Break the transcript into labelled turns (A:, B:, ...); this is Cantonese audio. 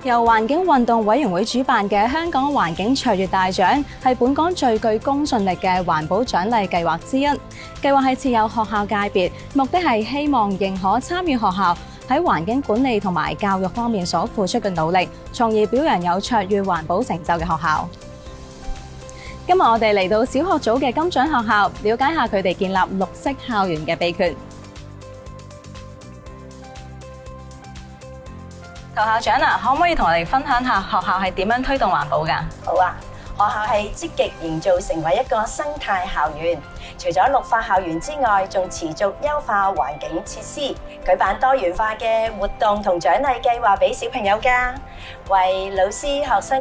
A: 由環境運動委員會主辦嘅香港環境卓越大獎係本港最具公信力嘅環保獎勵計劃之一。計劃係設有學校界別，目的係希望認可參與學校喺環境管理同埋教育方面所付出嘅努力，從而表揚有卓越環保成就嘅學校。今日我哋嚟到小學組嘅金獎學校，了解下佢哋建立綠色校園嘅秘訣。陶校長啊，可唔可以同我哋分享下學校係點樣推動環保㗎？
B: 好啊，學校係積極營造成為一個生態校園，除咗綠化校園之外，仲持續優化環境設施，舉辦多元化嘅活動同獎勵計劃俾小朋友㗎，為老師、學生